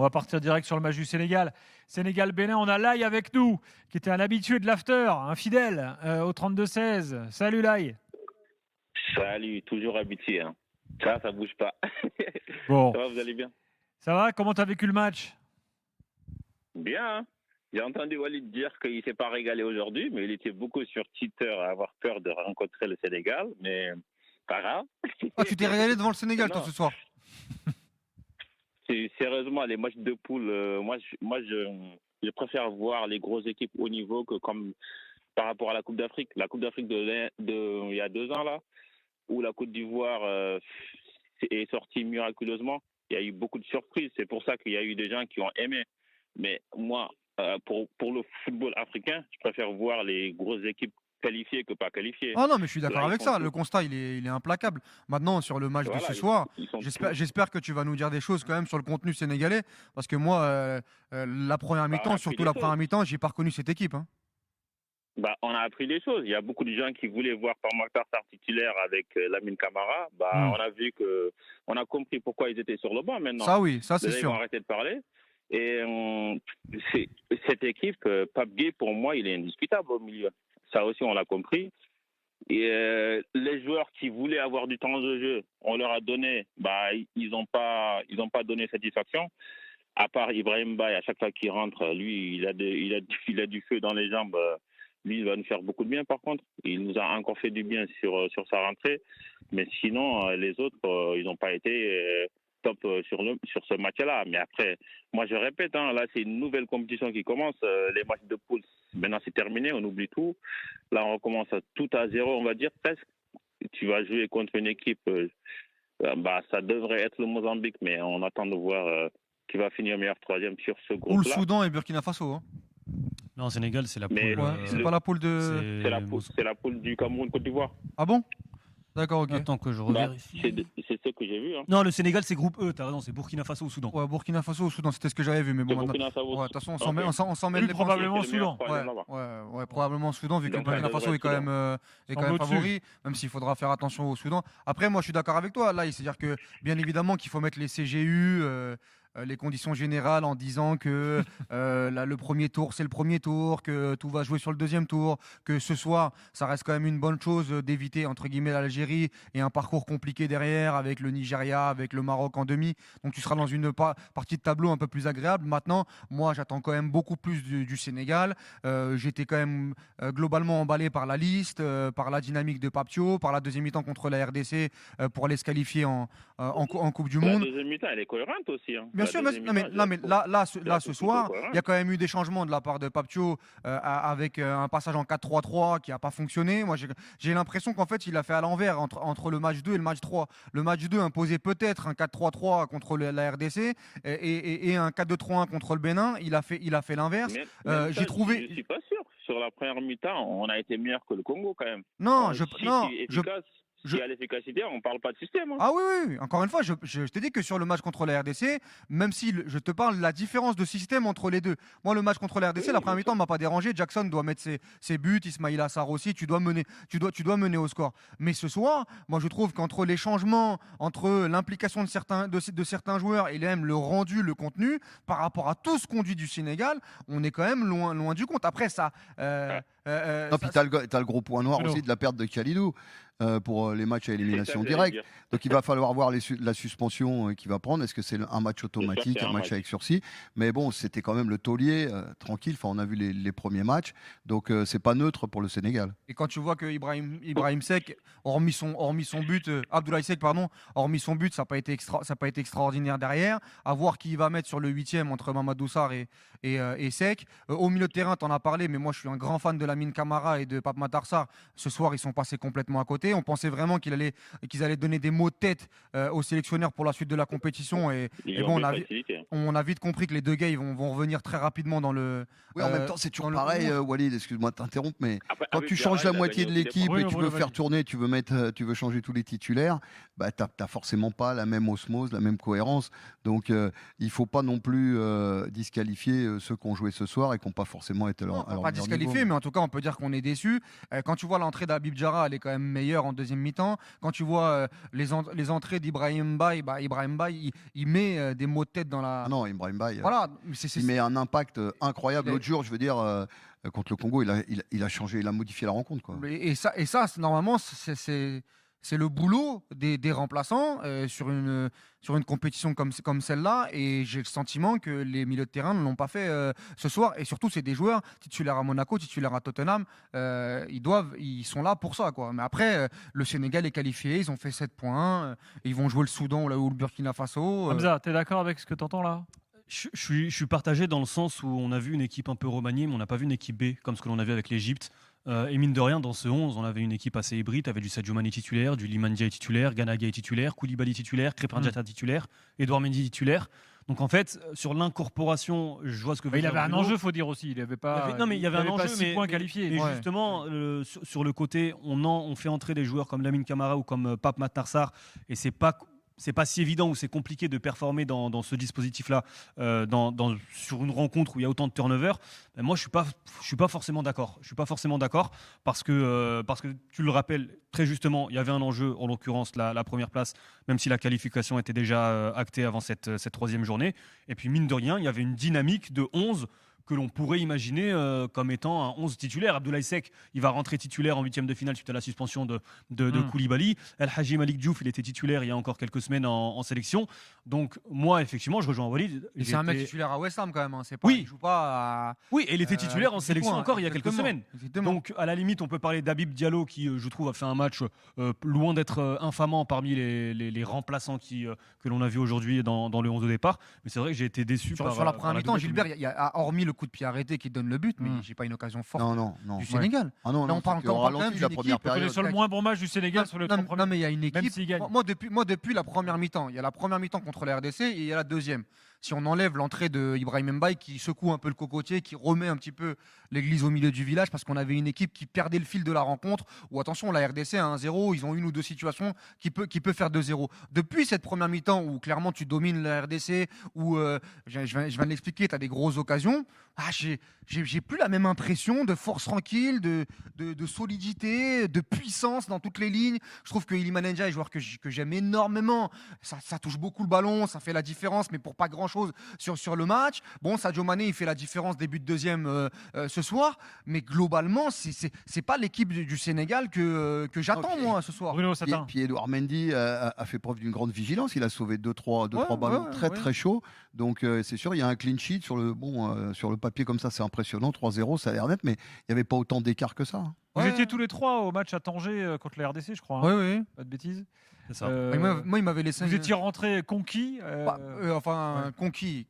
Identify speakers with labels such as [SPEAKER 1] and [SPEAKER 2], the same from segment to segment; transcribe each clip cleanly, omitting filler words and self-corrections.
[SPEAKER 1] On va partir direct sur le match du Sénégal. Sénégal-Bénin, on a Lai avec nous, qui était un habitué de l'after, un fidèle au 32-16. Salut Lai.
[SPEAKER 2] Salut, toujours habitué. Hein. Ça bouge pas.
[SPEAKER 1] Bon.
[SPEAKER 2] Ça va, vous allez bien?
[SPEAKER 1] Ça va? Comment t'as vécu le match?
[SPEAKER 2] Bien. Hein. J'ai entendu Walid dire qu'il ne s'est pas régalé aujourd'hui, mais il était beaucoup sur Twitter à avoir peur de rencontrer le Sénégal, mais pas grave.
[SPEAKER 3] Ah, tu t'es régalé devant le Sénégal, toi, ce soir?
[SPEAKER 2] Sérieusement, les matchs de poule, je préfère voir les grosses équipes haut niveau que comme par rapport à la Coupe d'Afrique. La Coupe d'Afrique il y a 2 ans, là, où la Côte d'Ivoire est sortie miraculeusement. Il y a eu beaucoup de surprises. C'est pour ça qu'il y a eu des gens qui ont aimé. Mais moi, pour le football africain, je préfère voir les grosses équipes qualifiées que pas qualifiées.
[SPEAKER 3] Ah non, mais je suis d'accord
[SPEAKER 2] Là,
[SPEAKER 3] avec ça. Le constat, il est implacable. Maintenant, sur le match de ce soir, j'espère que tu vas nous dire des choses quand même sur le contenu sénégalais. Parce que moi, la première mi-temps, surtout la première mi-temps, j'ai pas reconnu cette équipe. Hein.
[SPEAKER 2] On a appris des choses. Il y a beaucoup de gens qui voulaient voir Pape Matar Sarr titulaire avec Lamine Camara. On a vu on a compris pourquoi ils étaient sur le banc maintenant.
[SPEAKER 3] Ça oui, ça c'est
[SPEAKER 2] sûr. Ils vont arrêter de parler. Et cette équipe, Pape Gueye, pour moi, il est indiscutable au milieu. Ça aussi, on l'a compris. Et les joueurs qui voulaient avoir du temps de jeu, on leur a donné, ils n'ont pas donné satisfaction. À part Ibrahim Baye, à chaque fois qu'il rentre, lui, il a du feu dans les jambes. Lui, il va nous faire beaucoup de bien, par contre. Il nous a encore fait du bien sur sa rentrée. Mais sinon, les autres, ils n'ont pas été top sur ce match-là. Mais après, moi, je répète, hein, là, c'est une nouvelle compétition qui commence. Les matchs de poule, maintenant, c'est terminé. On oublie tout. Là, on recommence tout à zéro, on va dire, presque. Tu vas jouer contre une équipe, ça devrait être le Mozambique, mais on attend de voir qui va finir meilleur troisième sur ce groupe-là.
[SPEAKER 3] Ou le Soudan et Burkina Faso, hein.
[SPEAKER 4] Non, Sénégal, c'est la poule.
[SPEAKER 3] C'est pas la poule de.
[SPEAKER 2] C'est la poule du Cameroun-Côte d'Ivoire.
[SPEAKER 3] Ah bon? D'accord, ok.
[SPEAKER 4] Attends que je revérifie.
[SPEAKER 2] C'est ce que j'ai vu. Hein.
[SPEAKER 4] Non, le Sénégal, c'est groupe E, t'as raison, c'est Burkina Faso ou Soudan.
[SPEAKER 3] Ouais, Burkina Faso ou Soudan, c'était ce que j'avais vu. Mais bon, de toute façon, on s'en mêle les
[SPEAKER 1] probablement Soudan.
[SPEAKER 3] Ouais, probablement Soudan, vu que Burkina Faso est quand même favori, même s'il faudra faire attention au Soudan. Après, moi, je suis d'accord avec toi, là, c'est-à-dire que, bien évidemment, qu'il faut mettre les CGU. Les conditions générales en disant que le premier tour c'est le premier tour, que tout va jouer sur le deuxième tour, que ce soir ça reste quand même une bonne chose d'éviter entre guillemets l'Algérie et un parcours compliqué derrière avec le Nigeria, avec le Maroc en demi, donc tu seras dans une partie de tableau un peu plus agréable. Maintenant moi j'attends quand même beaucoup plus du Sénégal. J'étais quand même globalement emballé par la liste, par la dynamique de Papio, par la deuxième mi-temps contre la RDC pour aller se qualifier en Coupe du Monde.
[SPEAKER 2] La deuxième mi-temps elle est cohérente aussi, hein.
[SPEAKER 3] Bien sûr, mais là, ce soir, il y a quand même eu des changements de la part de Papio avec un passage en 4-3-3 qui n'a pas fonctionné. Moi, j'ai l'impression qu'en fait, il a fait à l'envers entre le match 2 et le match 3. Le match 2 imposait peut-être un 4-3-3 contre la RDC et un 4-2-3-1 contre le Bénin. Il a fait l'inverse. J'ai trouvé.
[SPEAKER 2] Je suis pas sûr. Sur la première mi-temps, on a été meilleur que le Congo quand même. Si à l'efficacité, on ne parle pas de système. Hein.
[SPEAKER 3] Ah oui. Encore une fois, je t'ai dit que sur le match contre la RDC, même si je te parle de la différence de système entre les deux. Moi, le match contre la RDC, la première mi-temps ne m'a pas dérangé. Jackson doit mettre ses buts, Ismaïla Sarr aussi. Tu dois mener au score. Mais ce soir, moi, je trouve qu'entre les changements, entre l'implication de certains joueurs et même le rendu, le contenu, par rapport à tout ce qu'on dit du Sénégal, on est quand même loin du compte. Après, ça.
[SPEAKER 5] Puis t'as le gros point noir aussi de la perte de Khalidou pour les matchs à élimination directe. Donc il va falloir voir la suspension qu'il va prendre. Est-ce que c'est un match automatique, un match avec sursis? Mais bon, c'était quand même le taulier tranquille. Enfin, on a vu les premiers matchs. Donc c'est pas neutre pour le Sénégal.
[SPEAKER 3] Et quand tu vois que Ibrahim Seck, hormis son but, Abdoulaye Seck, pardon, hormis son but, ça n'a pas été extraordinaire derrière. À voir qui il va mettre sur le 8e entre Mamadou Sarr et Seck. Au milieu de terrain, tu en as parlé, mais moi je suis un grand fan de Lamine Camara et de Pape Matar Sarr. Ce soir, ils sont passés complètement à côté. On pensait vraiment qu'ils allaient donner des mots de tête aux sélectionneurs pour la suite de la compétition. Et bon, on a vite compris que les deux gars ils vont revenir très rapidement dans le.
[SPEAKER 5] Oui, en même temps, c'est toujours pareil, Walid, excuse-moi de t'interrompre, mais quand tu changes la moitié de l'équipe et tu veux faire tourner, tu veux changer tous les titulaires, bah, tu n'as forcément pas la même osmose, la même cohérence. Donc, il ne faut pas non plus disqualifier ceux qui ont joué ce soir et qui n'ont pas forcément été à leur
[SPEAKER 3] pas disqualifié, mais en tout cas, on peut dire qu'on est déçu. Quand tu vois l'entrée d'Habib Diarra, elle est quand même meilleure. meilleur en deuxième mi-temps. Quand tu vois les entrées d'Ibrahim Mbaye, Ibrahim Mbaye, il met des mots de tête dans la.
[SPEAKER 5] Ah non, Ibrahim Mbaye.
[SPEAKER 3] Voilà,
[SPEAKER 5] il met un impact incroyable. L'autre jour, je veux dire, contre le Congo, il a changé, il a modifié la rencontre, quoi.
[SPEAKER 3] Et ça, normalement, c'est le boulot des remplaçants sur une compétition comme celle-là. Et j'ai le sentiment que les milieux de terrain ne l'ont pas fait ce soir. Et surtout, c'est des joueurs titulaires à Monaco, titulaires à Tottenham. Ils sont là pour ça, quoi. Mais après, le Sénégal est qualifié. Ils ont fait 7 points. Ils vont jouer le Soudan ou le Burkina Faso.
[SPEAKER 1] Hamza, t'es d'accord avec ce que t'entends là?
[SPEAKER 4] Je suis partagé dans le sens où on a vu une équipe un peu remaniée, mais on n'a pas vu une équipe B comme ce que l'on a vu avec l'Égypte. Et mine de rien, dans ce 11, on avait une équipe assez hybride, avec du Sadio Mané titulaire, du Iliman Ndiaye titulaire, Gana Gueye titulaire, Koulibaly titulaire, Krépin Diatta titulaire, Edouard Mendy titulaire. Donc en fait, sur l'incorporation, je vois ce que vous
[SPEAKER 1] il avait un enjeu, faut dire aussi. Il y avait pas.
[SPEAKER 4] Non, mais il y avait un enjeu,
[SPEAKER 1] 6 points qualifiés.
[SPEAKER 4] Mais justement, sur le côté, on fait entrer des joueurs comme Lamine Camara ou comme Pape Matar Sarr, et c'est pas si évident ou c'est compliqué de performer dans ce dispositif-là sur une rencontre où il y a autant de turnover. Ben moi, je suis pas forcément d'accord. Je suis pas forcément d'accord parce que tu le rappelles très justement, il y avait un enjeu, en l'occurrence la première place, même si la qualification était déjà actée avant cette troisième journée. Et puis mine de rien, il y avait une dynamique de 11 que l'on pourrait imaginer comme étant un 11 titulaire. Abdoulaye Seck, il va rentrer titulaire en huitième de finale suite à la suspension de Koulibaly. El Hadji Malik Diouf, il était titulaire il y a encore quelques semaines en sélection. Donc moi, effectivement, je rejoins Walid.
[SPEAKER 3] C'est un mec titulaire à West Ham quand même. Hein.
[SPEAKER 4] Oui.
[SPEAKER 3] Il joue pas à...
[SPEAKER 4] Oui, et il était titulaire en sélection encore il y a quelques semaines.
[SPEAKER 3] Exactement.
[SPEAKER 4] Donc à la limite, on peut parler d'Habib Diallo qui, je trouve, a fait un match loin d'être infamant parmi les remplaçants que l'on a vu aujourd'hui dans le 11 de départ. Mais c'est vrai que j'ai été déçu
[SPEAKER 3] sur la première mi-temps. Gilbert, il y a hormis le coup de pied arrêté qui donne le but, mais j'ai pas une occasion forte du Sénégal.
[SPEAKER 5] Ah non,
[SPEAKER 3] là, on parle encore
[SPEAKER 5] ralenti la première période.
[SPEAKER 1] Sur le moins bon match du Sénégal sur le temps premier.
[SPEAKER 3] Non, mais il y a une équipe. Moi, depuis la première mi-temps, il y a la première mi-temps contre la RDC et il y a la deuxième. Si on enlève l'entrée de Ibrahim Mbaye qui secoue un peu le cocotier, qui remet un petit peu l'église au milieu du village parce qu'on avait une équipe qui perdait le fil de la rencontre. Ou attention, la RDC à 1-0, ils ont une ou deux situations qui peut faire 2-0. Depuis cette première mi-temps où clairement tu domines la RDC, où je viens de l'expliquer, tu as des grosses occasions. J'ai plus la même impression de force tranquille, de solidité, de puissance dans toutes les lignes. Je trouve que Iliman Ndiaye est un joueur que j'aime énormément. Ça touche beaucoup le ballon, ça fait la différence, mais pour pas grand-chose sur le match. Bon, Sadio Mané, il fait la différence début de deuxième ce soir, mais globalement, c'est pas l'équipe du Sénégal que j'attends, moi, ce soir.
[SPEAKER 1] Bruno,
[SPEAKER 5] puis Edouard Mendy a fait preuve d'une grande vigilance. Il a sauvé 2-3 ballons très chauds. Donc, c'est sûr, il y a un clean sheet sur le papier comme ça, c'est impressionnant. 3-0, ça a l'air net, mais il n'y avait pas autant d'écart que ça. Hein.
[SPEAKER 1] Vous étiez tous les trois au match à Tanger contre la RDC, je crois.
[SPEAKER 3] Oui.
[SPEAKER 1] Pas de bêtises.
[SPEAKER 3] C'est ça. Moi, il m'avait laissé.
[SPEAKER 1] Vous étiez rentré conquis.
[SPEAKER 3] Conquis.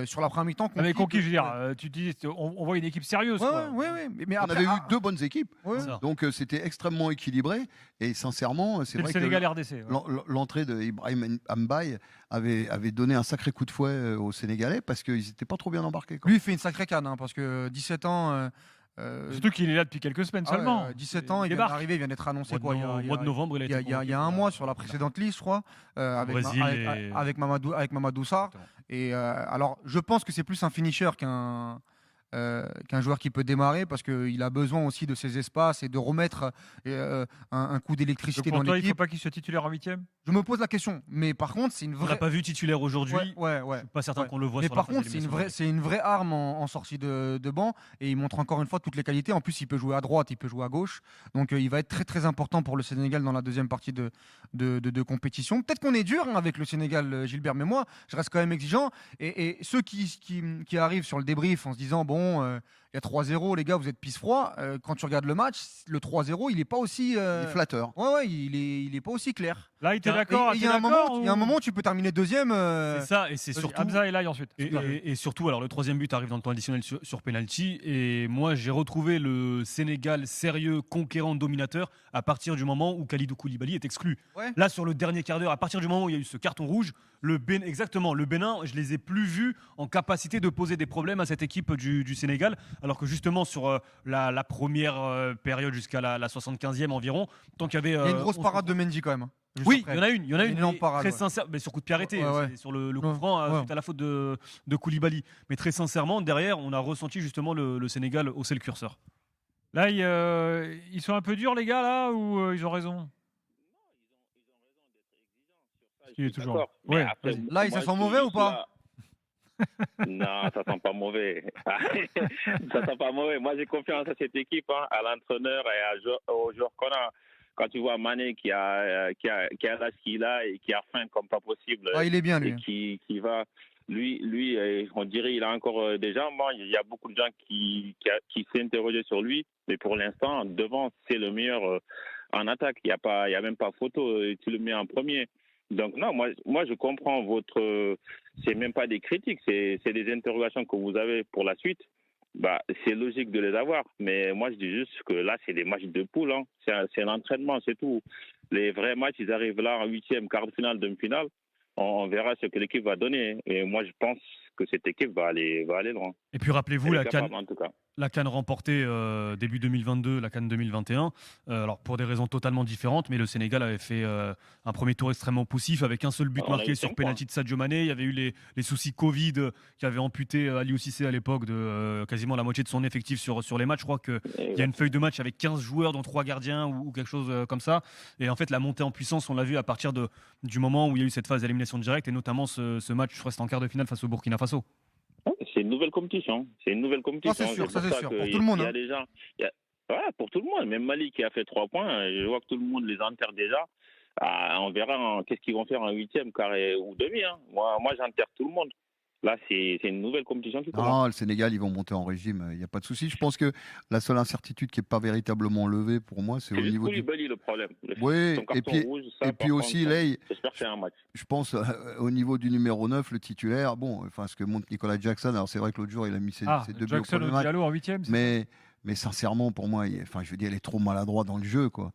[SPEAKER 3] Sur la première mi-temps.
[SPEAKER 1] Conquis, mais conquis, je veux dire, tu dis, on voit une équipe sérieuse.
[SPEAKER 3] Oui. Mais
[SPEAKER 5] on avait eu deux bonnes équipes. Donc, c'était extrêmement équilibré. Et sincèrement, c'est vrai
[SPEAKER 1] que Sénégal-RDC.
[SPEAKER 5] L'entrée de Ibrahim Mbaye avait donné un sacré coup de fouet aux Sénégalais parce qu'ils n'étaient pas trop bien embarqués.
[SPEAKER 3] Lui, il fait une sacrée canne parce que 17 ans.
[SPEAKER 1] Surtout qu'il est là depuis quelques semaines seulement.
[SPEAKER 3] 17 ans, il vient d'arriver, il vient d'être annoncé
[SPEAKER 4] au mois de novembre.
[SPEAKER 3] Il y a un mois sur la précédente liste, je crois, avec Mamadou Sarr. Et alors, je pense que c'est plus un finisher qu'un joueur qui peut démarrer parce qu'il a besoin aussi de ses espaces et de remettre un coup d'électricité dans l'équipe.
[SPEAKER 1] Il ne faut pas qu'il soit titulaire en 8e.
[SPEAKER 3] Je me pose la question, mais par contre, c'est une vraie.
[SPEAKER 4] On l'a pas vu titulaire aujourd'hui.
[SPEAKER 3] Je
[SPEAKER 4] suis pas certain qu'on le voit.
[SPEAKER 3] Mais par contre, c'est une vraie arme en sortie de banc et il montre encore une fois toutes les qualités. En plus, il peut jouer à droite, il peut jouer à gauche. Donc, il va être très très important pour le Sénégal dans la deuxième partie de compétition. Peut-être qu'on est dur avec le Sénégal, Gilbert, mais moi, je reste quand même exigeant. Et ceux qui arrivent sur le débrief en se disant bon. Il y a 3-0, les gars, vous êtes pisse-froid. Quand tu regardes le match, le 3-0, il n'est pas aussi.
[SPEAKER 5] Il est flatteur.
[SPEAKER 3] Il est pas aussi clair.
[SPEAKER 1] Là, il était d'accord.
[SPEAKER 3] Il y a un moment où tu peux terminer deuxième.
[SPEAKER 4] C'est ça, et c'est surtout.
[SPEAKER 1] Hamza est là, et ensuite.
[SPEAKER 4] Et surtout, alors le troisième but arrive dans le temps additionnel sur penalty. Et moi, j'ai retrouvé le Sénégal sérieux, conquérant, dominateur à partir du moment où Kalidou Koulibaly est exclu.
[SPEAKER 3] Ouais.
[SPEAKER 4] Là, sur le dernier quart d'heure, à partir du moment où il y a eu ce carton rouge, le Bénin, je les ai plus vus en capacité de poser des problèmes à cette équipe du Sénégal. Alors que justement, sur la première période jusqu'à la 75e environ, tant qu'il y avait.
[SPEAKER 3] Il y a une grosse parade de Mendy quand même.
[SPEAKER 4] Oui, il y en a une
[SPEAKER 3] parade,
[SPEAKER 4] très sincère, mais sur coup de pied arrêté, sur le coup franc suite à la faute de Koulibaly. Mais très sincèrement, derrière, on a ressenti justement le Sénégal hausser le curseur.
[SPEAKER 1] Là, ils sont un peu durs, les gars, là, ou ils ont raison?
[SPEAKER 2] Il est
[SPEAKER 1] toujours.
[SPEAKER 2] Ouais,
[SPEAKER 3] là, ils se sentent mauvais ou pas?
[SPEAKER 2] Non, ça sent pas mauvais. Ça sent pas mauvais. Moi, j'ai confiance à cette équipe, à l'entraîneur et aux joueurs qu'on a. Quand tu vois Mané qui a l'âge qu'il a et qui a faim comme pas possible.
[SPEAKER 3] Il est bien, lui.
[SPEAKER 2] Et qui va. Lui, on dirait il a encore des jambes. Il y a beaucoup de gens qui s'interrogeaient sur lui. Mais pour l'instant, devant, c'est le meilleur en attaque. Il y a même pas photo. Tu le mets en premier. Donc non, moi je comprends c'est même pas des critiques, c'est des interrogations que vous avez pour la suite. C'est logique de les avoir, mais moi je dis juste que là c'est des matchs de poule, c'est un entraînement, c'est tout. Les vrais matchs, ils arrivent là en 8e, quart de finale, demi-finale. On verra ce que l'équipe va donner. Et moi je pense que cette équipe va aller loin.
[SPEAKER 4] Et puis rappelez-vous
[SPEAKER 2] la CAN, en tout cas.
[SPEAKER 4] La CAN remportée début 2022, la CAN 2021, alors pour des raisons totalement différentes, mais le Sénégal avait fait un premier tour extrêmement poussif avec un seul but marqué sur penalty de Sadio Mané. Il y avait eu les soucis Covid qui avaient amputé Aliou Cissé à l'époque de quasiment la moitié de son effectif sur les matchs. Je crois qu'il y a une feuille de match avec 15 joueurs, dont 3 gardiens ou quelque chose comme ça. Et en fait, la montée en puissance, on l'a vu à partir du moment où il y a eu cette phase d'élimination directe et notamment ce match, je crois que c'était en quart de finale face au Burkina Faso.
[SPEAKER 2] C'est une nouvelle compétition. C'est sûr,
[SPEAKER 3] ça c'est sûr. Pour tout le monde.
[SPEAKER 2] Il y a des gens. Pour tout le monde. Même Mali qui a fait 3 points, je vois que tout le monde les enterre déjà. On verra qu'est-ce qu'ils vont faire en 8e, carré ou demi. Moi, j'enterre tout le monde. Là, c'est une nouvelle compétition qui commence.
[SPEAKER 5] Non, le Sénégal, ils vont monter en régime, il n'y a pas de souci. Je pense que la seule incertitude qui n'est pas véritablement levée pour moi, c'est au niveau du...
[SPEAKER 2] le problème.
[SPEAKER 5] Oui, et puis aussi, là,
[SPEAKER 2] j'espère que c'est un match.
[SPEAKER 5] Je pense au niveau du numéro 9, le titulaire, ce que montre Nicolas Jackson, alors c'est vrai que l'autre jour, il a mis ses 2 buts au premier match.
[SPEAKER 1] Diallo en 8e.
[SPEAKER 5] Mais sincèrement, pour moi, il est trop maladroit dans le jeu, quoi.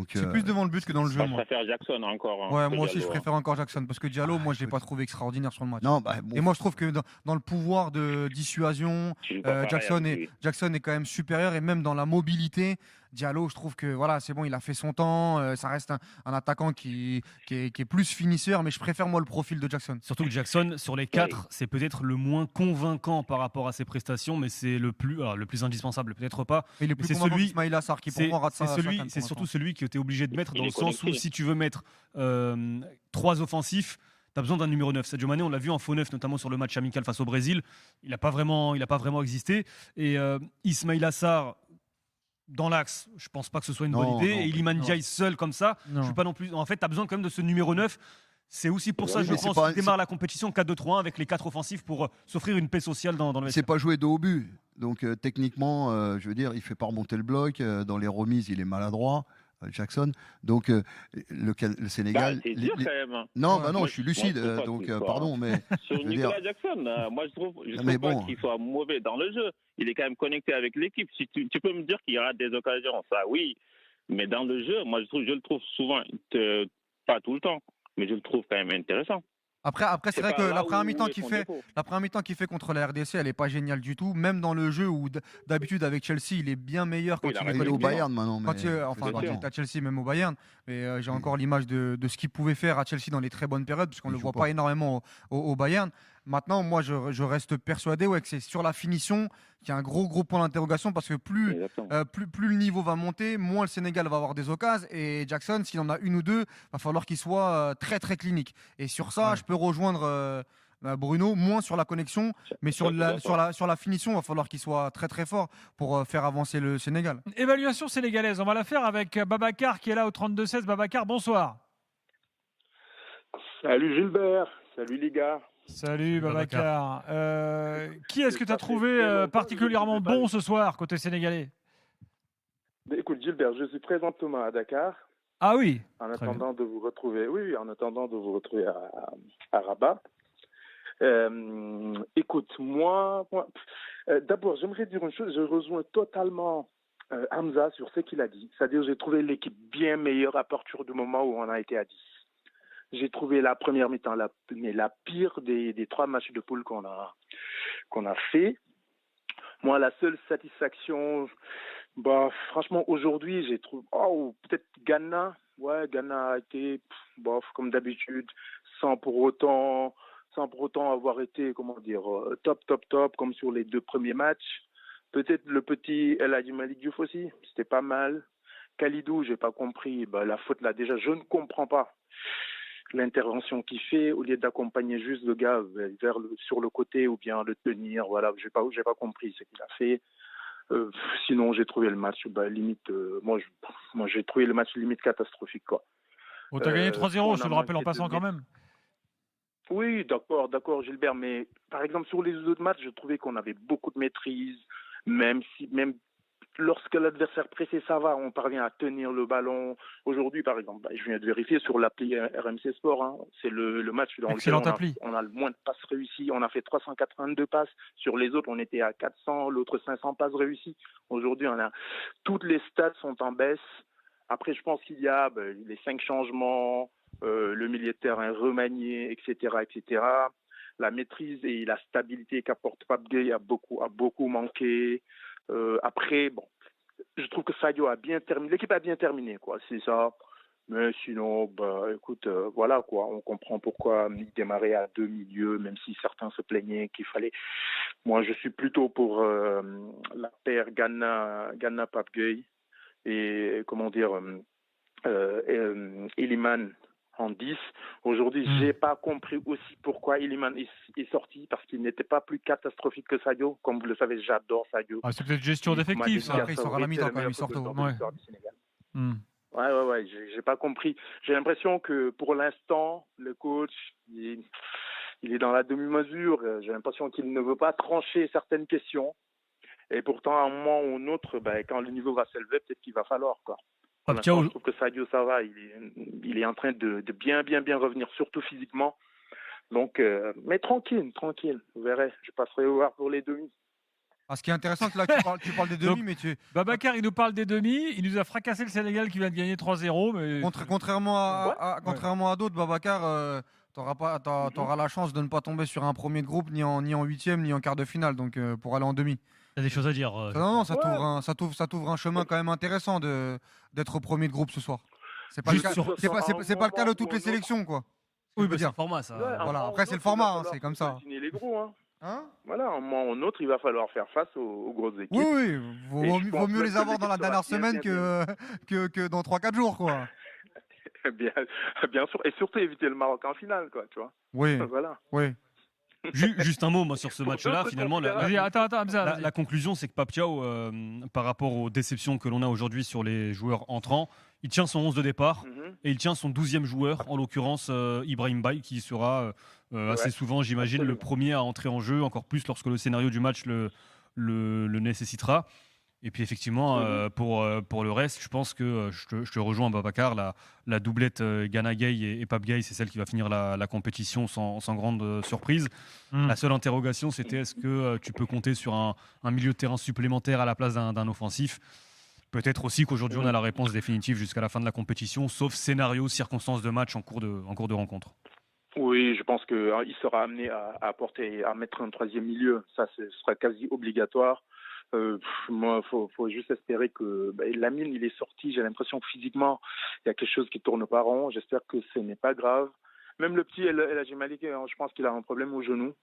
[SPEAKER 3] C'est plus devant le but que dans le jeu.
[SPEAKER 2] Je préfère Jackson encore.
[SPEAKER 3] Ouais, moi aussi, je préfère encore Jackson parce que Diallo, moi, je l'ai pas trouvé extraordinaire sur le match.
[SPEAKER 5] Non,
[SPEAKER 3] et moi, je trouve que dans le pouvoir de dissuasion, Jackson est quand même supérieur et même dans la mobilité. Diallo, je trouve que voilà, c'est bon, il a fait son temps. Ça reste un attaquant qui est plus finisseur, mais je préfère moi le profil de Jackson.
[SPEAKER 4] Surtout que Jackson, sur les 4, c'est peut-être le moins convaincant par rapport à ses prestations, mais c'est le plus indispensable, peut-être pas.
[SPEAKER 3] Mais le plus convaincant d'Ismaïla Sarr qui pour moi rate ça.
[SPEAKER 4] C'est surtout celui que tu es obligé de mettre dans le sens où si tu veux mettre 3 offensifs, tu as besoin d'un numéro 9. Sadio Mané, on l'a vu en faux 9, notamment sur le match amical face au Brésil. Il n'a pas vraiment existé. Et Ismaïla Sarr, dans l'axe, je pense pas que ce soit une bonne idée. Et Iliman Ndiaye seul comme ça, je suis pas non plus. En fait, tu as besoin quand même de ce numéro 9. C'est aussi pour ça, je pense, qu'il démarre la compétition 4-2-3-1 avec les 4 offensifs pour s'offrir une paix sociale dans le vestiaire.
[SPEAKER 5] C'est pas joué dos au but. Donc techniquement, je veux dire, il fait pas remonter le bloc. Dans les remises, il est maladroit. Jackson, donc le Sénégal.
[SPEAKER 2] C'est dur quand même.
[SPEAKER 5] Non, je suis lucide, pardon, mais.
[SPEAKER 2] Sur Nicolas Jackson, moi je trouve pas qu'il soit mauvais dans le jeu. Il est quand même connecté avec l'équipe. Si tu peux me dire qu'il y aura des occasions, ça oui, mais dans le jeu, moi je le trouve souvent, pas tout le temps, mais je le trouve quand même intéressant.
[SPEAKER 3] Après c'est vrai que la première mi-temps qu'il fait contre la RDC, elle n'est pas géniale du tout. Même dans le jeu où d'habitude avec Chelsea, il est bien meilleur quand il est
[SPEAKER 5] au Bayern maintenant.
[SPEAKER 3] Quand il est à Chelsea, même au Bayern. Mais j'ai encore l'image de ce qu'il pouvait faire à Chelsea dans les très bonnes périodes, puisqu'on ne le voit pas énormément au Bayern. Maintenant, moi, je reste persuadé que c'est sur la finition qu'il y a un gros point d'interrogation parce que plus le niveau va monter, moins le Sénégal va avoir des occasions. Et Jackson, s'il en a une ou deux, va falloir qu'il soit très très clinique. Et sur ça, je peux rejoindre Bruno, moins sur la connexion, mais sur la finition, il va falloir qu'il soit très très fort pour faire avancer le Sénégal.
[SPEAKER 1] Évaluation sénégalaise, on va la faire avec Babacar qui est là au 32-16. Babacar, bonsoir.
[SPEAKER 6] Salut Gilbert, salut les gars.
[SPEAKER 1] Salut Babacar. Qui est-ce que tu as trouvé particulièrement bon ce soir côté sénégalais?
[SPEAKER 6] Écoute Gilbert, je suis présentement à Dakar.
[SPEAKER 1] Ah oui.
[SPEAKER 6] En attendant de vous retrouver, à Rabat. Écoute, moi d'abord, j'aimerais dire une chose. Je rejoins totalement Hamza sur ce qu'il a dit. C'est-à-dire, j'ai trouvé l'équipe bien meilleure à partir du moment où on a été à 10. J'ai trouvé la première mi-temps la pire des 3 matchs de poule qu'on a fait. Moi, la seule satisfaction, franchement, aujourd'hui, j'ai trouvé, peut-être Ghana. Ouais, Ghana a été, comme d'habitude, sans pour autant avoir été, top, comme sur les 2 premiers matchs. Peut-être le petit El Hadji Malick Diouf aussi, c'était pas mal. Kalidou, j'ai pas compris. La faute là, déjà, je ne comprends pas l'intervention qu'il fait au lieu d'accompagner juste le gars sur le côté ou bien le tenir. Voilà, j'ai pas compris ce qu'il a fait. Sinon, j'ai trouvé le match limite. Moi, j'ai trouvé le match limite catastrophique, quoi.
[SPEAKER 1] Bon, t'as gagné 3-0, je te le rappelle en passant quand même.
[SPEAKER 6] Oui, d'accord, Gilbert, mais par exemple, sur les autres matchs, je trouvais qu'on avait beaucoup de maîtrise, même lorsque l'adversaire pressé, ça va, on parvient à tenir le ballon. Aujourd'hui, par exemple, je viens de vérifier sur l'appli RMC Sport, hein, c'est le match dans lequel on a le moins de passes réussies. On a fait 382 passes. Sur les autres, on était à 400, l'autre 500 passes réussies. Aujourd'hui, toutes les stats sont en baisse. Après, je pense qu'il y a les 5 changements, le milieu de terrain remanié, etc., etc. La maîtrise et la stabilité qu'apporte Pape Gueye a beaucoup manqué. Après, je trouve que Sadio a bien terminé. L'équipe a bien terminé, quoi. C'est ça. Mais sinon, écoute, voilà, quoi. On comprend pourquoi il démarrait à 2 milieux, même si certains se plaignaient qu'il fallait. Moi, je suis plutôt pour la paire Gana-Pape Gueye et comment dire Iliman en 10. Aujourd'hui, j'ai pas compris aussi pourquoi Iliman est sorti, parce qu'il n'était pas plus catastrophique que Sadio. Comme vous le savez, j'adore Sadio.
[SPEAKER 1] C'est peut-être gestion d'effectifs, ça.
[SPEAKER 3] Après, il sort à la mi-temps quand même, il sort tôt.
[SPEAKER 6] Ouais, j'ai pas compris. J'ai l'impression que pour l'instant, le coach, il est dans la demi-mesure. J'ai l'impression qu'il ne veut pas trancher certaines questions. Et pourtant, à un moment ou un autre, quand le niveau va s'élever, peut-être qu'il va falloir, quoi. Je trouve que Sadio, ça va. Il est en train de bien revenir, surtout physiquement. Donc, mais tranquille. Vous verrez, je passerai voir pour les demi.
[SPEAKER 3] Ce qui est intéressant, c'est là que tu parles des demi, mais
[SPEAKER 1] Babacar, il nous parle des demi. Il nous a fracassé le Sénégal qui vient de gagner 3-0. Mais...
[SPEAKER 3] Contrairement à d'autres, Babacar, t'auras la chance de ne pas tomber sur un premier de groupe, ni en huitième, ni en quart de finale, donc pour aller en demi.
[SPEAKER 4] T'as des choses à dire.
[SPEAKER 3] Non, ça t'ouvre un chemin quand même intéressant d'être au premier de groupe ce soir. C'est pas le cas de toutes les sélections, quoi.
[SPEAKER 4] Oui, c'est le format, ça.
[SPEAKER 3] Voilà. Après, c'est le format, c'est comme ça.
[SPEAKER 6] Les gros, voilà, un moment ou un autre, il va falloir faire face aux grosses équipes.
[SPEAKER 3] Oui, vaut mieux les avoir dans la dernière semaine que dans 3-4 jours, quoi.
[SPEAKER 6] Bien sûr, et surtout éviter le Maroc en finale, quoi, tu vois.
[SPEAKER 3] Oui.
[SPEAKER 6] Voilà.
[SPEAKER 3] Oui.
[SPEAKER 4] Juste un mot, moi, sur ce match-là, finalement. La conclusion, c'est que Pape Thiaw, par rapport aux déceptions que l'on a aujourd'hui sur les joueurs entrants, il tient son 11 de départ et il tient son 12e joueur, en l'occurrence Ibrahim Baye, qui sera assez souvent, j'imagine, le premier à entrer en jeu, encore plus lorsque le scénario du match le nécessitera. Et puis effectivement, pour le reste, je pense que je te rejoins, Babacar, la doublette Gana Gueye et Pape Gueye, c'est celle qui va finir la compétition sans grande surprise. La seule interrogation, c'était est-ce que tu peux compter sur un milieu de terrain supplémentaire à la place d'un offensif ? Peut-être aussi qu'aujourd'hui, on a la réponse définitive jusqu'à la fin de la compétition, sauf scénario, circonstances de match en cours de rencontre.
[SPEAKER 6] Oui, je pense qu'il sera amené à mettre un troisième milieu. Ça, ce sera quasi obligatoire. Moi, faut juste espérer que Lamine, il est sorti. J'ai l'impression que physiquement, il y a quelque chose qui tourne pas rond. J'espère que ce n'est pas grave. Même le petit El Hadji Malick, je pense qu'il a un problème au genou.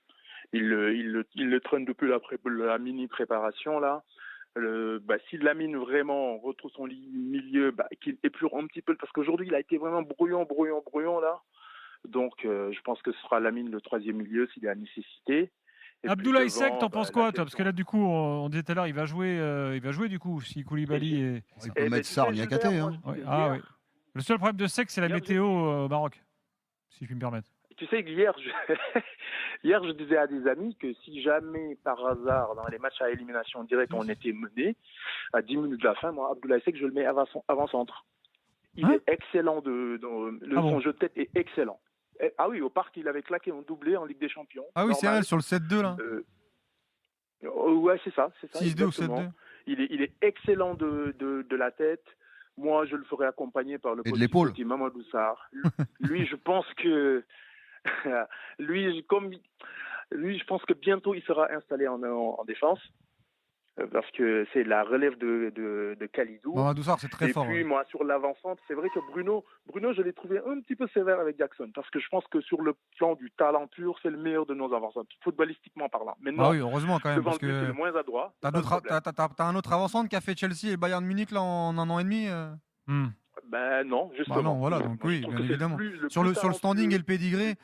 [SPEAKER 6] Il le traîne depuis la mini préparation là. Si Lamine vraiment retrouve son milieu, qu'il épure un petit peu, parce qu'aujourd'hui il a été vraiment brouillon là. Donc je pense que ce sera Lamine le troisième milieu s'il y a nécessité.
[SPEAKER 1] Abdoulaye Seck, t'en penses quoi, toi ? Parce que là, du coup, on disait tout à l'heure, il va jouer du coup, si Koulibaly est...
[SPEAKER 5] Il peut mettre Sarr, Niakhaté.
[SPEAKER 1] Oui. Le seul problème de Seck, c'est la météo au Maroc, si je puis me permettre.
[SPEAKER 6] Tu sais que hier, je disais à des amis que si jamais, par hasard, dans les matchs à élimination directe, on était mené, à 10 minutes de la fin, moi, Abdoulaye Seck, je le mets avant-centre. Il est excellent. Son jeu de tête est excellent. Ah oui, au parc, il avait claqué un doublé en Ligue des Champions.
[SPEAKER 3] Ah oui, normal. C'est vrai, sur le 7-2, là.
[SPEAKER 6] Ouais, c'est ça.
[SPEAKER 3] 6-2 ou 7-2.
[SPEAKER 6] Il est excellent de la tête. Moi, je le ferai accompagner par le
[SPEAKER 5] petit
[SPEAKER 6] Mamadou Sarr. Lui, je pense que... je pense que bientôt, il sera installé en défense. parce que c'est la relève de Kalidou.
[SPEAKER 3] Mamadou Sarr, c'est très fort.
[SPEAKER 6] Et puis, moi, sur l'avant-centre, c'est vrai que Bruno, je l'ai trouvé un petit peu sévère avec Jackson, parce que je pense que sur le plan du talent pur, c'est le meilleur de nos avant-centres, footballistiquement parlant. Maintenant,
[SPEAKER 3] oui, heureusement quand même, parce que
[SPEAKER 6] c'est le moins adroit.
[SPEAKER 3] T'as un autre avant-centre qui a fait Chelsea et Bayern Munich là, en 1 an et demi
[SPEAKER 6] Ben non, justement.
[SPEAKER 3] Non, voilà, donc oui, bien évidemment. Sur le standing et le pédigré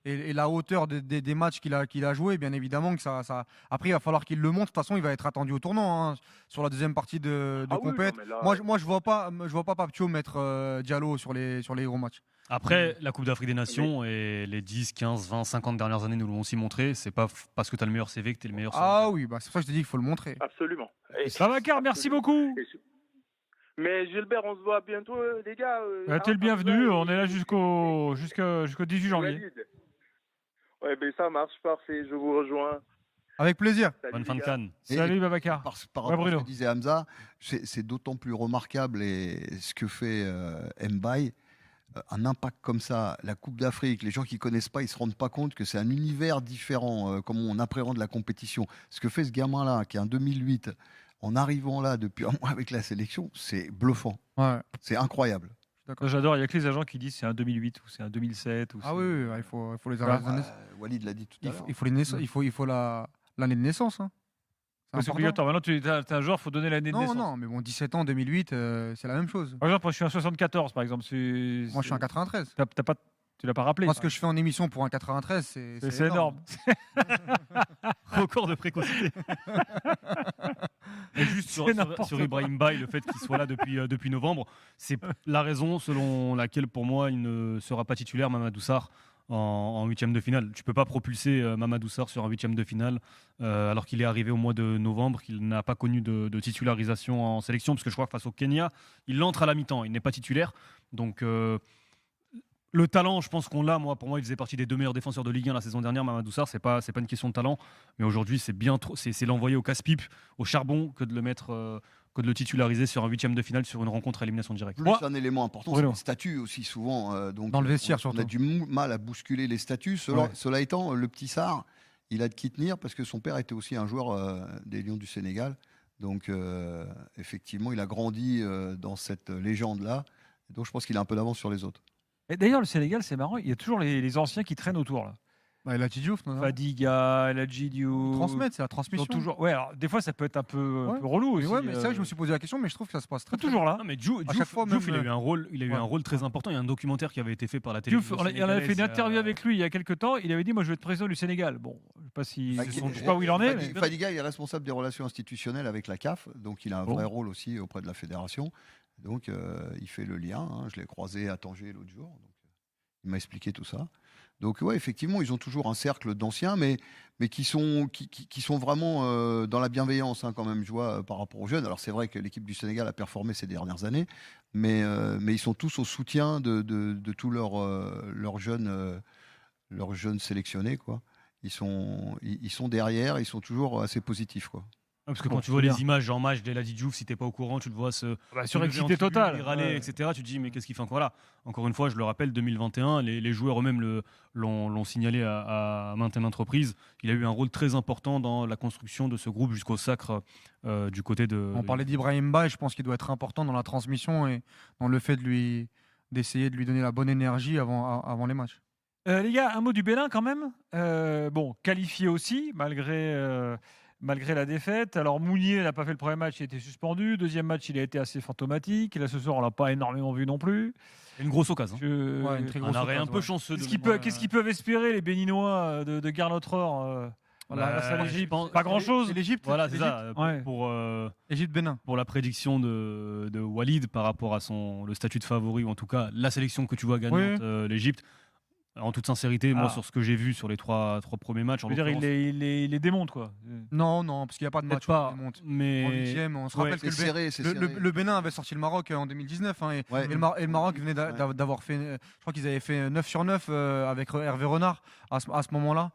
[SPEAKER 3] et la hauteur des matchs qu'il a joué, bien évidemment que ça. Après, il va falloir qu'il le montre. De toute façon, il va être attendu au tournant sur la deuxième partie de compète.
[SPEAKER 6] Oui, là...
[SPEAKER 3] Moi, je vois pas Papcho mettre Diallo sur les gros matchs.
[SPEAKER 4] Après, la Coupe d'Afrique des Nations et les 10, 15, 20, 50 dernières années nous l'ont aussi montré. C'est pas parce que tu as le meilleur CV que tu es le meilleur.
[SPEAKER 3] Oui, c'est pour ça que je te dis qu'il faut le montrer.
[SPEAKER 6] Absolument.
[SPEAKER 1] Babacar, merci beaucoup.
[SPEAKER 6] Mais Gilbert, on se voit bientôt, les gars.
[SPEAKER 1] T'es le bienvenu, on est là jusqu'au 18 janvier.
[SPEAKER 6] Ouais, ben ça marche, parfait, je vous rejoins.
[SPEAKER 3] Avec plaisir.
[SPEAKER 4] Bonne fin de CAN.
[SPEAKER 1] Salut Babacar.
[SPEAKER 5] Par rapport à ce que disait Hamza, c'est d'autant plus remarquable ce que fait Mbaye. Un impact comme ça, la Coupe d'Afrique, les gens qui ne connaissent pas, ils ne se rendent pas compte que c'est un univers différent, comme on appréhende la compétition. Ce que fait ce gamin-là, qui est en 2008, en arrivant là depuis un mois avec la sélection, c'est bluffant.
[SPEAKER 3] Ouais.
[SPEAKER 5] C'est incroyable.
[SPEAKER 1] J'adore, il n'y a que les agents qui disent c'est un 2008 ou c'est un 2007.
[SPEAKER 3] Oui, il faut les
[SPEAKER 5] Walid l'a dit tout à l'heure.
[SPEAKER 3] Il faut l'année de naissance.
[SPEAKER 1] C'est obligatoire. Maintenant, tu es un joueur, il faut donner l'année de naissance.
[SPEAKER 3] Non, mais bon, 17 ans, 2008, c'est la même chose.
[SPEAKER 1] Par exemple, moi, je suis en 74, par exemple.
[SPEAKER 3] Moi, je suis en 93.
[SPEAKER 1] Tu l'as pas rappelé.
[SPEAKER 3] Moi, ce que je fais en émission pour un 93, c'est
[SPEAKER 1] énorme.
[SPEAKER 4] Record de précocité. Et juste sur Ibrahim Baye, le fait qu'il soit là depuis novembre, c'est la raison selon laquelle, pour moi, il ne sera pas titulaire, Mamadou Sarr, en huitième de finale. Tu peux pas propulser Mamadou Sarr sur un huitième de finale alors qu'il est arrivé au mois de novembre, qu'il n'a pas connu de titularisation en sélection, parce que je crois que face au Kenya, il entre à la mi-temps, il n'est pas titulaire. Donc le talent, je pense qu'on l'a. Pour moi, il faisait partie des 2 meilleurs défenseurs de Ligue 1 la saison dernière. Mamadou Sarr, c'est pas une question de talent, mais aujourd'hui, c'est l'envoyer au casse-pipe, au charbon, que de le mettre. Que de le titulariser sur un huitième de finale sur une rencontre à élimination directe.
[SPEAKER 5] Plus un élément important, c'est les statuts aussi souvent. Donc,
[SPEAKER 3] dans le vestiaire surtout.
[SPEAKER 5] On a du mal à bousculer les statuts. Cela étant, le petit Sarr, il a de qui tenir parce que son père était aussi un joueur des Lions du Sénégal. Donc effectivement, il a grandi dans cette légende-là. Donc je pense qu'il a un peu d'avance sur les autres.
[SPEAKER 1] Et d'ailleurs, le Sénégal, c'est marrant, il y a toujours les anciens qui traînent autour là.
[SPEAKER 3] El Hadji Diouf,
[SPEAKER 1] Fadiga, El Hadji Diouf.
[SPEAKER 3] Transmettre, c'est la transmission.
[SPEAKER 1] Toujours... Ouais, alors, des fois, ça peut être un peu relou aussi.
[SPEAKER 3] Mais c'est vrai que je me suis posé la question, mais je trouve que ça se passe très
[SPEAKER 1] toujours là.
[SPEAKER 4] Non, mais Diouf, il a eu un rôle très important. Il y a un documentaire qui avait été fait par la télévision.
[SPEAKER 1] Diouf, on avait fait une interview avec lui il y a quelques temps. Il avait dit, moi, je vais être président du Sénégal. Bon, je ne sais pas où il en est.
[SPEAKER 5] Fadiga, il est responsable des relations institutionnelles avec la CAF, donc il a un vrai rôle aussi auprès de la fédération. Donc il fait le lien. Je l'ai croisé à Tanger l'autre jour. Donc, il m'a expliqué tout ça. Donc ouais, effectivement, ils ont toujours un cercle d'anciens, mais qui sont vraiment dans la bienveillance quand même, je vois, par rapport aux jeunes. Alors c'est vrai que l'équipe du Sénégal a performé ces dernières années, mais ils sont tous au soutien de tous leurs jeunes sélectionnés, quoi. Ils sont derrière, ils sont toujours assez positifs, quoi.
[SPEAKER 4] Parce que quand tu vois les images en match d'El Hadji Diouf, si t'es pas au courant, tu le vois
[SPEAKER 1] surexcité total,
[SPEAKER 4] râler, etc. Tu te dis mais qu'est-ce qu'il fait encore là ? Encore une fois, je le rappelle, 2021, les joueurs eux-mêmes l'ont signalé à maintes reprises. Il a eu un rôle très important dans la construction de ce groupe jusqu'au sacre du côté de.
[SPEAKER 3] On parlait d'Ibrahim Baye, je pense qu'il doit être important dans la transmission et dans le fait d'essayer de lui donner la bonne énergie avant les matchs.
[SPEAKER 1] Les gars, un mot du Bénin quand même. Qualifié aussi malgré la défaite. Alors Mounier n'a pas fait le premier match, il a été suspendu. Deuxième match, il a été assez fantomatique. Là ce soir, on l'a pas énormément vu non plus.
[SPEAKER 4] Une grosse occasion.
[SPEAKER 3] Une très grosse
[SPEAKER 4] arrêt un peu chanceux.
[SPEAKER 1] Qu'est-ce qu'ils peuvent espérer les Béninois de Garde notre or pas grand-chose.
[SPEAKER 3] L'Égypte.
[SPEAKER 4] Voilà, c'est ça. Pour
[SPEAKER 3] Égypte-Bénin.
[SPEAKER 4] Pour la prédiction de Walid par rapport à le statut de favori, ou en tout cas la sélection que tu vois gagnante, l'Égypte. En toute sincérité, moi, sur ce que j'ai vu sur les trois premiers matchs,
[SPEAKER 1] il les démonte, quoi.
[SPEAKER 3] Non, parce qu'il n'y a pas de match.
[SPEAKER 4] Mais
[SPEAKER 3] en huitième, on se rappelle que le Bénin avait sorti le Maroc en 2019, et le Maroc venait d'avoir fait, je crois qu'ils avaient fait 9 sur 9 avec Hervé Renard à ce moment-là.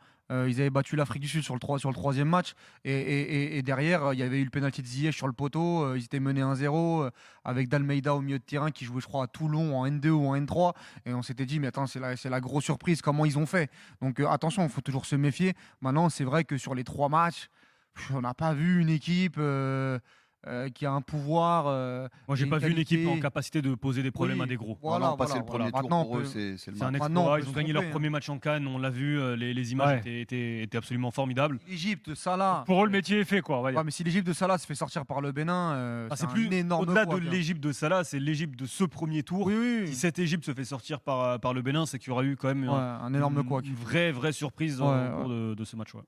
[SPEAKER 3] Ils avaient battu l'Afrique du Sud sur le troisième match et derrière il y avait eu le pénalty de Ziyech sur le poteau, ils étaient menés 1-0 avec Dalmeida au milieu de terrain qui jouait je crois à Toulon en N2 ou en N3 et on s'était dit mais attends c'est la grosse surprise comment ils ont fait, donc attention il faut toujours se méfier. Maintenant c'est vrai que sur les 3 matchs on n'a pas vu une équipe qui a un pouvoir.
[SPEAKER 4] Moi, j'ai pas vu une équipe en capacité de poser des problèmes à des gros.
[SPEAKER 5] Voilà, passer le premier tour pour eux, c'est le
[SPEAKER 4] un exploit. Ils ont gagné leur premier match en Cannes, on l'a vu, les images étaient absolument formidables.
[SPEAKER 3] L'Égypte, Salah.
[SPEAKER 1] Pour eux, le métier est fait, quoi.
[SPEAKER 3] Ouais, mais si l'Égypte de Salah se fait sortir par le Bénin,
[SPEAKER 4] c'est plus
[SPEAKER 3] un énorme
[SPEAKER 4] au-delà de l'Égypte de Salah, c'est l'Égypte de ce premier tour.
[SPEAKER 3] Oui.
[SPEAKER 4] Si cette Égypte se fait sortir par le Bénin, c'est qu'il y aura eu quand même
[SPEAKER 3] un énorme couac.
[SPEAKER 4] Une vraie surprise au cours de ce match. Ouais.